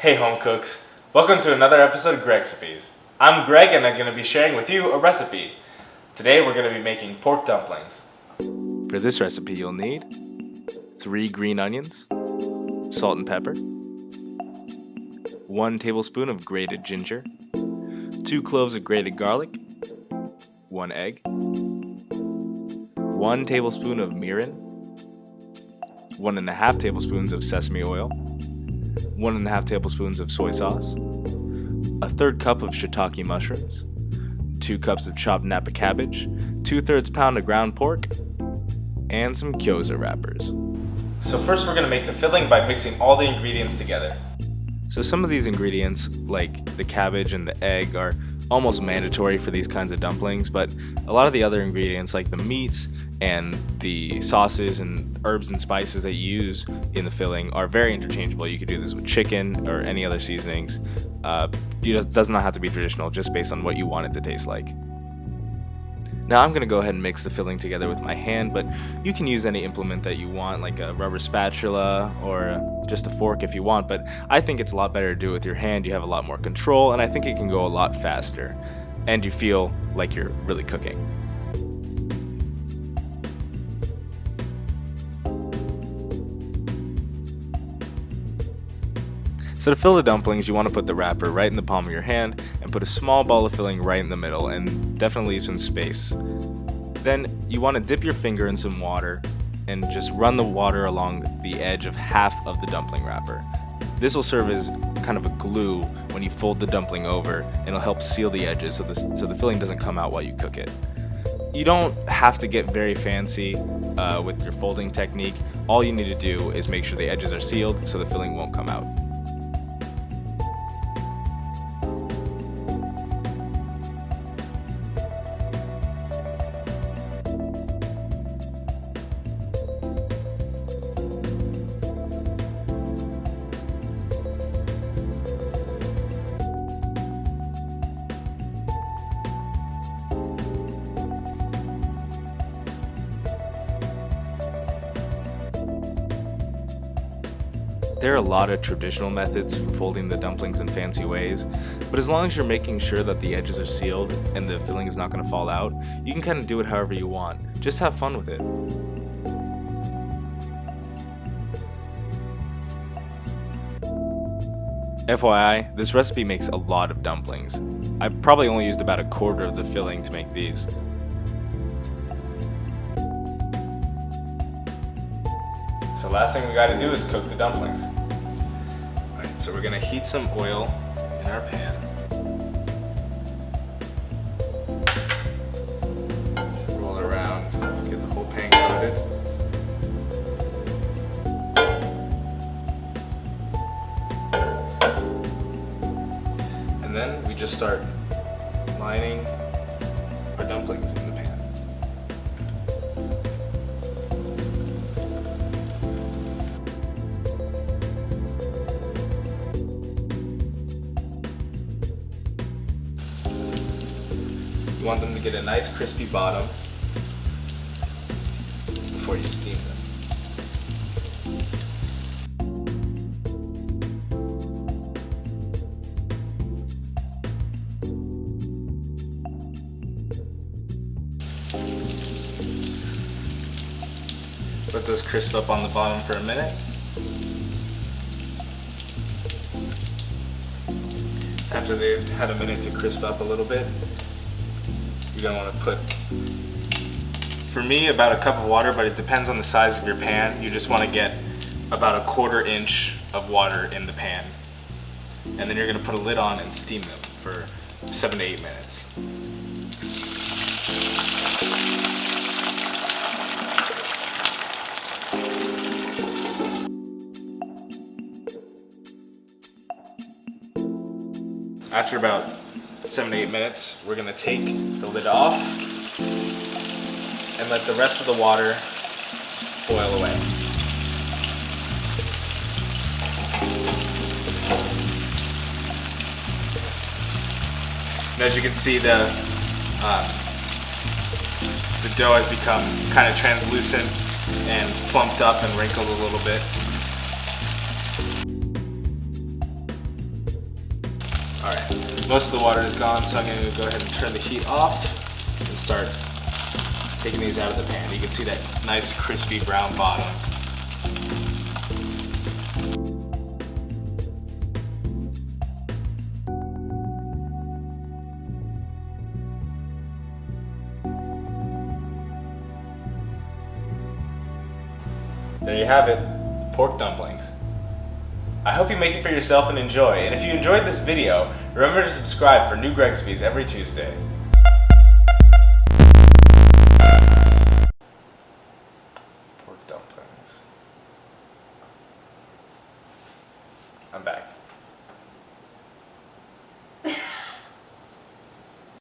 Hey home cooks, welcome to another episode of Gregcipes. I'm Greg and I'm going to be sharing with you a recipe. Today we're going to be making pork dumplings. For this recipe you'll need 3 green onions, salt and pepper, 1 tablespoon of grated ginger, 2 cloves of grated garlic, 1 egg, 1 tablespoon of mirin, 1.5 tablespoons of sesame oil, 1.5 tablespoons of soy sauce, 1/3 cup of shiitake mushrooms, 2 cups of chopped Napa cabbage, 2/3 pound of ground pork, and some Gyoza wrappers. So first we're going to make the filling by mixing all the ingredients together. So some of these ingredients, like the cabbage and the egg, are almost mandatory for these kinds of dumplings, but a lot of the other ingredients like the meats and the sauces and herbs and spices that you use in the filling are very interchangeable. You could do this with chicken or any other seasonings. It does not have to be traditional, just based on what you want it to taste like. Now I'm going to go ahead and mix the filling together with my hand, but you can use any implement that you want, like a rubber spatula or just a fork if you want, but I think it's a lot better to do it with your hand. You have a lot more control, and I think it can go a lot faster, and you feel like you're really cooking. So to fill the dumplings, you want to put the wrapper right in the palm of your hand and put a small ball of filling right in the middle and definitely leave some space. Then you want to dip your finger in some water and just run the water along the edge of half of the dumpling wrapper. This will serve as kind of a glue when you fold the dumpling over, and it'll help seal the edges so the filling doesn't come out while you cook it. You don't have to get very fancy with your folding technique. All you need to do is make sure the edges are sealed so the filling won't come out. There are a lot of traditional methods for folding the dumplings in fancy ways, but as long as you're making sure that the edges are sealed and the filling is not going to fall out, you can kind of do it however you want. Just have fun with it. FYI, this recipe makes a lot of dumplings. I probably only used about 1/4 of the filling to make these. So last thing we got to do is cook the dumplings. Alright, so we're going to heat some oil in our pan. Roll it around, get the whole pan coated. And then we just start lining our dumplings in the pan. You want them to get a nice crispy bottom before you steam them. Let those crisp up on the bottom for a minute. After they've had a minute to crisp up a little bit, you're going to want to put, for me, about 1 cup of water, but it depends on the size of your pan. You just want to get about 1/4 inch of water in the pan. And then you're going to put a lid on and steam them for 7 to 8 minutes. After about 7 to 8 minutes, we're going to take the lid off and let the rest of the water boil away. And as you can see, the dough has become kind of translucent and plumped up and wrinkled a little bit. Most of the water is gone, so I'm going to go ahead and turn the heat off and start taking these out of the pan. You can see that nice crispy brown bottom. There you have it, pork dumplings. I hope you make it for yourself and enjoy, and if you enjoyed this video, remember to subscribe for new Gregcipes every Tuesday.